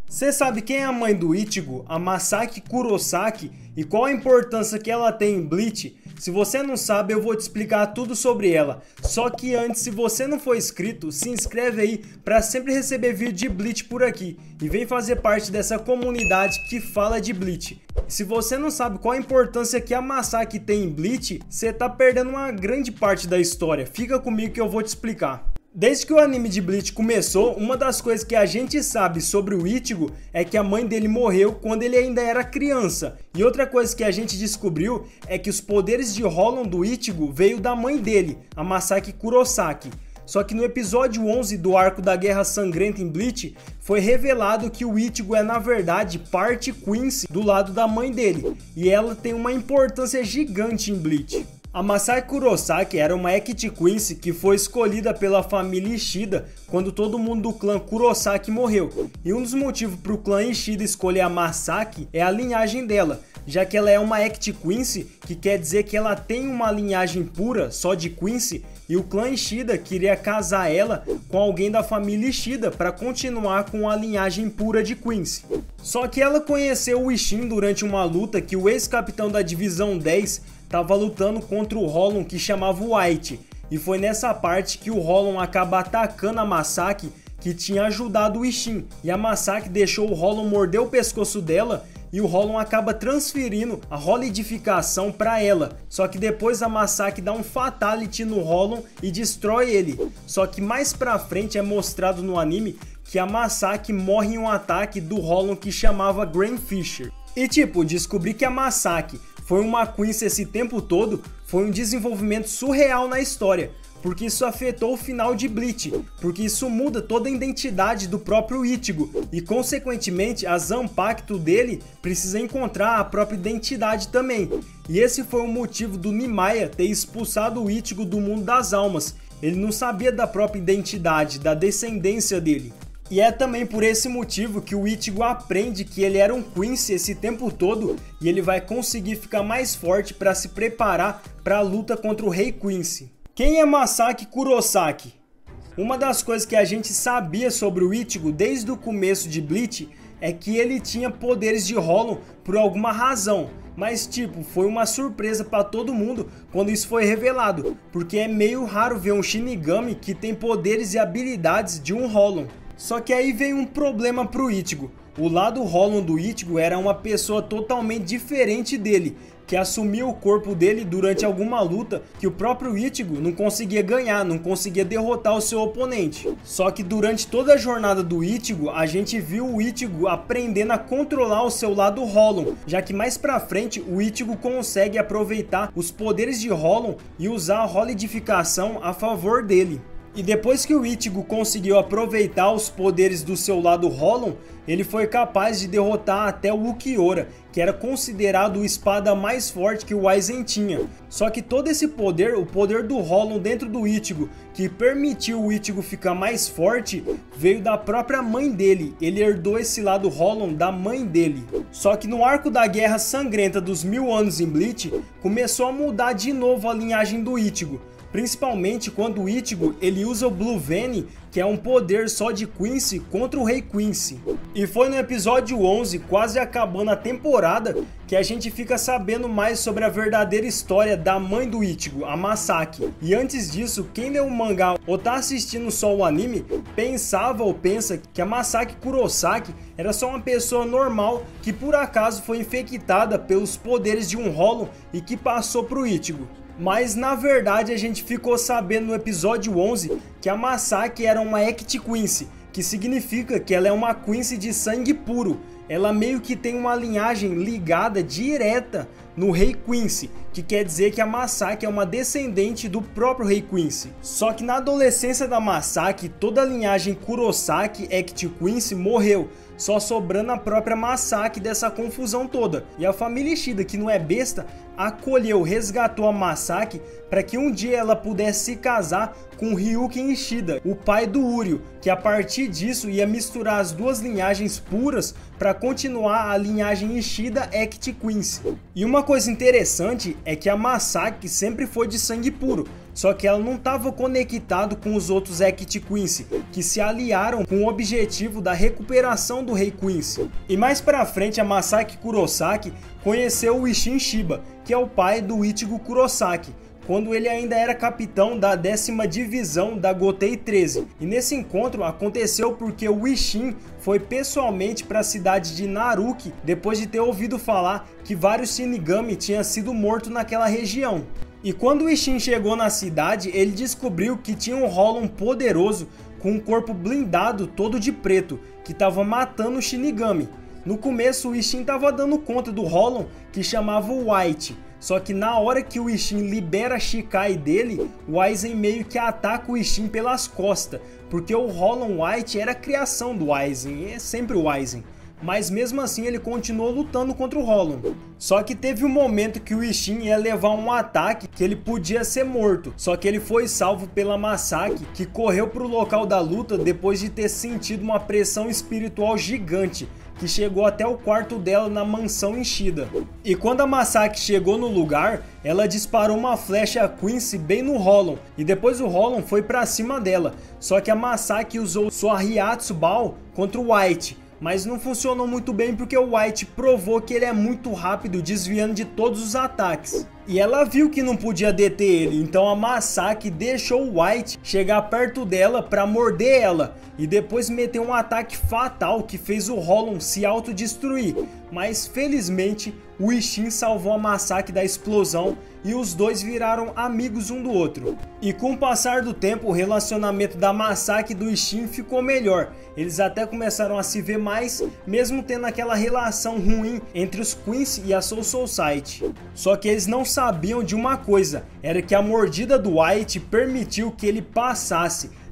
Você sabe quem é a mãe do Ichigo, a Masaki Kurosaki, e qual a importância que ela tem em Bleach? Se você não sabe, eu vou te explicar tudo sobre ela. Só que antes, se você não for inscrito, se inscreve aí para sempre receber vídeo de Bleach por aqui. E vem fazer parte dessa comunidade que fala de Bleach. Se você não sabe qual a importância que a Masaki tem em Bleach, você tá perdendo uma grande parte da história. Fica comigo que eu vou te explicar. Desde que o anime de Bleach começou, uma das coisas que a gente sabe sobre o Ichigo é que a mãe dele morreu quando ele ainda era criança. E outra coisa que a gente descobriu é que os poderes de Hollow do Ichigo veio da mãe dele, a Masaki Kurosaki. Só que no episódio 11 do arco da Guerra Sangrenta em Bleach, foi revelado que o Ichigo é na verdade parte Quincy do lado da mãe dele. E ela tem uma importância gigante em Bleach. A Masaki Kurosaki era uma Act Quincy que foi escolhida pela família Ishida quando todo mundo do clã Kurosaki morreu. E um dos motivos para o clã Ishida escolher a Masaki é a linhagem dela, já que ela é uma Act Quincy, que quer dizer que ela tem uma linhagem pura, só de Quincy, e o clã Ishida queria casar ela com alguém da família Ishida para continuar com a linhagem pura de Quincy. Só que ela conheceu o Ishin durante uma luta que o ex-capitão da divisão 10 estava lutando contra o Hollow que chamava White, e foi nessa parte que o Hollow acaba atacando a Masaki, que tinha ajudado o Ishin, e a Masaki deixou o Hollow morder o pescoço dela e o Hollow acaba transferindo a holidificação para ela. Só que depois a Masaki dá um fatality no Hollow e destrói ele. Só que mais pra frente é mostrado no anime que a Masaki morre em um ataque do Hollow que chamava Grand Fisher. E tipo, descobri que a Masaki foi uma Quincy esse tempo todo, foi um desenvolvimento surreal na história, porque isso afetou o final de Bleach, porque isso muda toda a identidade do próprio Ichigo, e consequentemente a Zanpakuto dele precisa encontrar a própria identidade também. E esse foi o motivo do Nimaiya ter expulsado o Ichigo do mundo das almas. Ele não sabia da própria identidade, da descendência dele. E é também por esse motivo que o Ichigo aprende que ele era um Quincy esse tempo todo e ele vai conseguir ficar mais forte para se preparar para a luta contra o Rei Quincy. Quem é Masaki Kurosaki? Uma das coisas que a gente sabia sobre o Ichigo desde o começo de Bleach é que ele tinha poderes de Hollow por alguma razão. Mas tipo, foi uma surpresa para todo mundo quando isso foi revelado, porque é meio raro ver um Shinigami que tem poderes e habilidades de um Hollow. Só que aí veio um problema pro Ichigo. O lado Hollow do Ichigo era uma pessoa totalmente diferente dele, que assumia o corpo dele durante alguma luta que o próprio Ichigo não conseguia ganhar, não conseguia derrotar o seu oponente. Só que durante toda a jornada do Ichigo, a gente viu o Ichigo aprendendo a controlar o seu lado Hollow, já que mais pra frente o Ichigo consegue aproveitar os poderes de Hollow e usar a holidificação a favor dele. E depois que o Ichigo conseguiu aproveitar os poderes do seu lado Hollow, ele foi capaz de derrotar até o Ulquiorra, que era considerado o espada mais forte que o Aizen tinha. Só que todo esse poder, o poder do Hollow dentro do Ichigo, que permitiu o Ichigo ficar mais forte, veio da própria mãe dele. Ele herdou esse lado Hollow da mãe dele. Só que no arco da Guerra Sangrenta dos 1000 anos em Bleach, começou a mudar de novo a linhagem do Ichigo. Principalmente quando o Ichigo ele usa o Blue Vein, que é um poder só de Quincy contra o Rei Quincy. E foi no episódio 11, quase acabando a temporada, que a gente fica sabendo mais sobre a verdadeira história da mãe do Ichigo, a Masaki. E antes disso, quem leu o mangá ou tá assistindo só o anime, pensava ou pensa que a Masaki Kurosaki era só uma pessoa normal que por acaso foi infectada pelos poderes de um Hollow e que passou pro Ichigo. Mas na verdade a gente ficou sabendo no episódio 11 que a Masaki era uma Act Quincy, que significa que ela é uma Quincy de sangue puro. Ela meio que tem uma linhagem ligada direta no Rei Quincy, que quer dizer que a Masaki é uma descendente do próprio Rei Quincy. Só que na adolescência da Masaki, toda a linhagem Kurosaki Act Quincy morreu, só sobrando a própria Masaki dessa confusão toda. E a família Ishida, que não é besta, acolheu, resgatou a Masaki para que um dia ela pudesse se casar com Ryuken Ishida, o pai do Uryu, que a partir disso ia misturar as duas linhagens puras para continuar a linhagem Ishida Act Quincy. E uma coisa interessante é que a Masaki sempre foi de sangue puro, só que ela não estava conectada com os outros Act Quincy, que se aliaram com o objetivo da recuperação do Rei Quincy. E mais pra frente, a Masaki Kurosaki conheceu o Isshin Shiba, que é o pai do Ichigo Kurosaki, quando ele ainda era capitão da 10ª divisão da Gotei 13. E nesse encontro aconteceu porque o Isshin foi pessoalmente para a cidade de Naruki depois de ter ouvido falar que vários Shinigami tinham sido mortos naquela região. E quando o Isshin chegou na cidade, ele descobriu que tinha um Hollow poderoso com um corpo blindado todo de preto, que estava matando o Shinigami. No começo o Isshin estava dando conta do Hollow, que chamava o White. Só que na hora que o Isshin libera a Shikai dele, o Aizen meio que ataca o Isshin pelas costas, porque o Hollow White era a criação do Aizen, é sempre o Aizen. Mas mesmo assim ele continuou lutando contra o Hollow. Só que teve um momento que o Isshin ia levar um ataque que ele podia ser morto. Só que ele foi salvo pela Masaki, que correu para o local da luta depois de ter sentido uma pressão espiritual gigante, que chegou até o quarto dela na mansão Ishida. E quando a Masaki chegou no lugar, ela disparou uma flecha Quincy bem no Hollow, e depois o Hollow foi para cima dela. Só que a Masaki usou sua Ryatsu Ball contra o White, mas não funcionou muito bem porque o White provou que ele é muito rápido, desviando de todos os ataques. E ela viu que não podia deter ele, então a Masaki deixou o White chegar perto dela para morder ela, e depois meteu um ataque fatal que fez o Hollow se autodestruir. Mas felizmente o Isshin salvou a Masaki da explosão e os dois viraram amigos um do outro. E com o passar do tempo, o relacionamento da Masaki e do Isshin ficou melhor. Eles até começaram a se ver mais, mesmo tendo aquela relação ruim entre os Quincy e a Soul Society. Só que eles não sabiam de uma coisa, era que a mordida do White permitiu que ele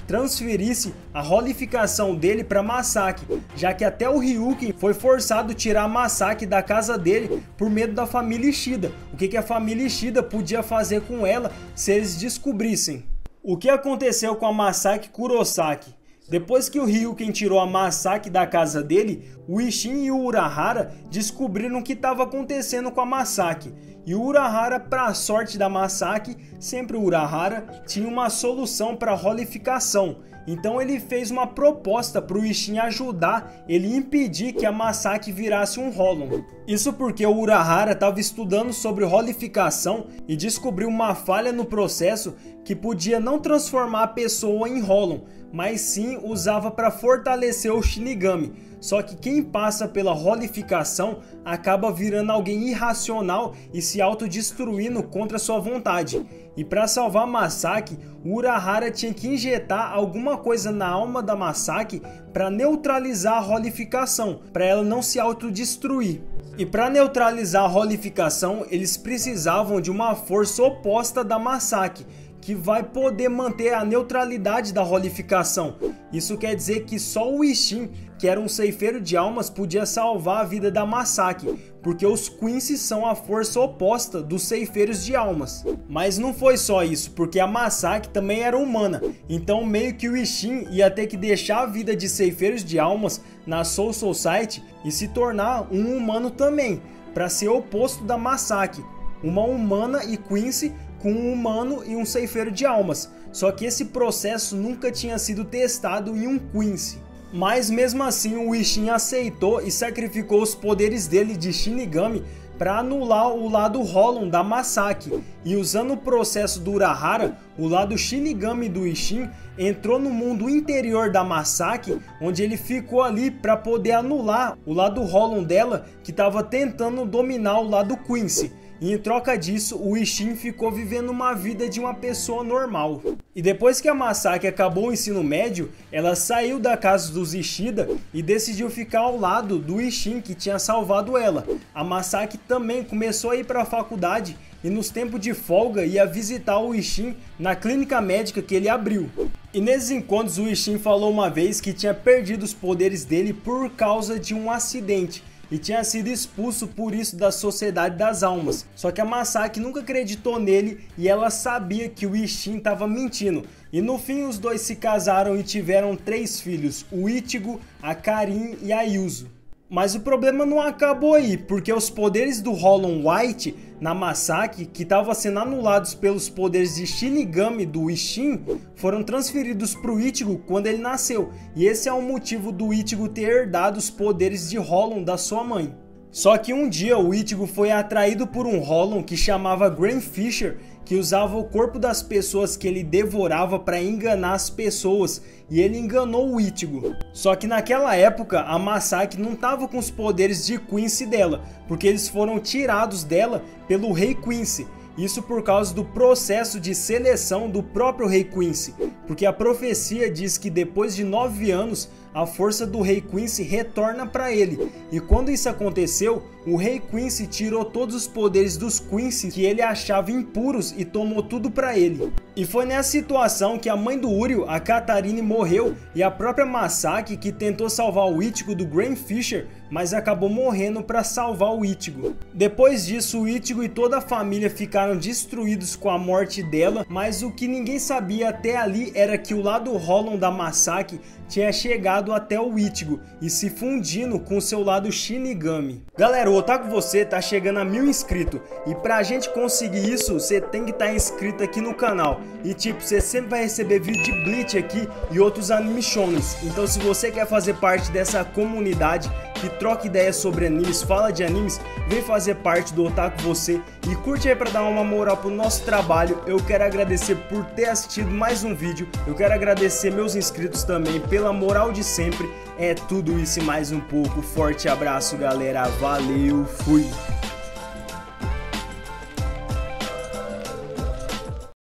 transferisse a rolificação dele para Masaki, já que até o Ryuken foi forçado a tirar a Masaki da casa dele por medo da família Ishida. O que a família Ishida podia fazer com ela se eles descobrissem? O que aconteceu com a Masaki Kurosaki? Depois que o Ryuken tirou a Masaki da casa dele, o Isshin e o Urahara descobriram o que estava acontecendo com a Masaki. E o Urahara, para a sorte da Masaki, sempre o Urahara tinha uma solução para a rolificação. Então ele fez uma proposta para o Isshin ajudar ele impedir que a Masaki virasse um Hollow. Isso porque o Urahara estava estudando sobre rolificação e descobriu uma falha no processo que podia não transformar a pessoa em Hollow, mas sim usava para fortalecer o Shinigami. Só que quem passa pela rolificação acaba virando alguém irracional e se autodestruindo contra sua vontade. E para salvar Masaki, o Urahara tinha que injetar alguma coisa na alma da Masaki para neutralizar a rolificação, para ela não se autodestruir. E para neutralizar a rolificação, eles precisavam de uma força oposta da Masaki, que vai poder manter a neutralidade da rolificação. Isso quer dizer que só o Isshin, que era um ceifeiro de almas, podia salvar a vida da Masaki, porque os Quincy são a força oposta dos ceifeiros de almas. Mas não foi só isso, porque a Masaki também era humana, então meio que o Isshin ia ter que deixar a vida de ceifeiros de almas na Soul Society e se tornar um humano também, para ser oposto da Masaki, uma humana e Quincy com um humano e um ceifeiro de almas. Só que esse processo nunca tinha sido testado em um Quincy. Mas mesmo assim o Isshin aceitou e sacrificou os poderes dele de Shinigami para anular o lado Hollow da Masaki. E usando o processo do Urahara, o lado Shinigami do Isshin entrou no mundo interior da Masaki, onde ele ficou ali para poder anular o lado Hollow dela, que estava tentando dominar o lado Quincy. E em troca disso, o Isshin ficou vivendo uma vida de uma pessoa normal. E depois que a Masaki acabou o ensino médio, ela saiu da casa dos Ishida e decidiu ficar ao lado do Isshin, que tinha salvado ela. A Masaki também começou a ir para a faculdade e nos tempos de folga ia visitar o Isshin na clínica médica que ele abriu. E nesses encontros o Isshin falou uma vez que tinha perdido os poderes dele por causa de um acidente e tinha sido expulso por isso da Sociedade das Almas. Só que a Masaki nunca acreditou nele e ela sabia que o Isshin estava mentindo. E no fim os dois se casaram e tiveram 3 filhos, o Ichigo, a Karin e a Yuzu. Mas o problema não acabou aí, porque os poderes do Hollow White na Masaki, que estavam sendo anulados pelos poderes de Shinigami do Ishin, foram transferidos para o Ichigo quando ele nasceu, e esse é o motivo do Ichigo ter herdado os poderes de Hollow da sua mãe. Só que um dia o Ichigo foi atraído por um Hollow que chamava Grand Fisher, que usava o corpo das pessoas que ele devorava para enganar as pessoas, e ele enganou o Ichigo. Só que naquela época a Masaki não estava com os poderes de Quincy dela, porque eles foram tirados dela pelo Rei Quincy. Isso por causa do processo de seleção do próprio Rei Quincy, porque a profecia diz que depois de 9 anos a força do Rei Quincy retorna para ele, e quando isso aconteceu, o Rei Quincy tirou todos os poderes dos Quincy que ele achava impuros e tomou tudo para ele. E foi nessa situação que a mãe do Uryu, a Katarine, morreu, e a própria Masaki, que tentou salvar o Ichigo do Grand Fisher, mas acabou morrendo para salvar o Ichigo. Depois disso, o Ichigo e toda a família ficaram destruídos com a morte dela, mas o que ninguém sabia até ali era que o lado Hollow da Masaki tinha chegado até o Ichigo e se fundindo com seu lado Shinigami. Galera, o Otaku Você tá chegando a 1000 inscritos, e pra gente conseguir isso, você tem que estar inscrito aqui no canal. E tipo, você sempre vai receber vídeo de Bleach aqui e outros anime shonens. Então se você quer fazer parte dessa comunidade que troca ideias sobre animes, fala de animes, vem fazer parte do Otaku Você e curte aí pra dar uma moral pro nosso trabalho. Eu quero agradecer por ter assistido mais um vídeo, eu quero agradecer meus inscritos também pela moral de sempre. É tudo isso e mais um pouco. Forte abraço, galera, valeu, fui!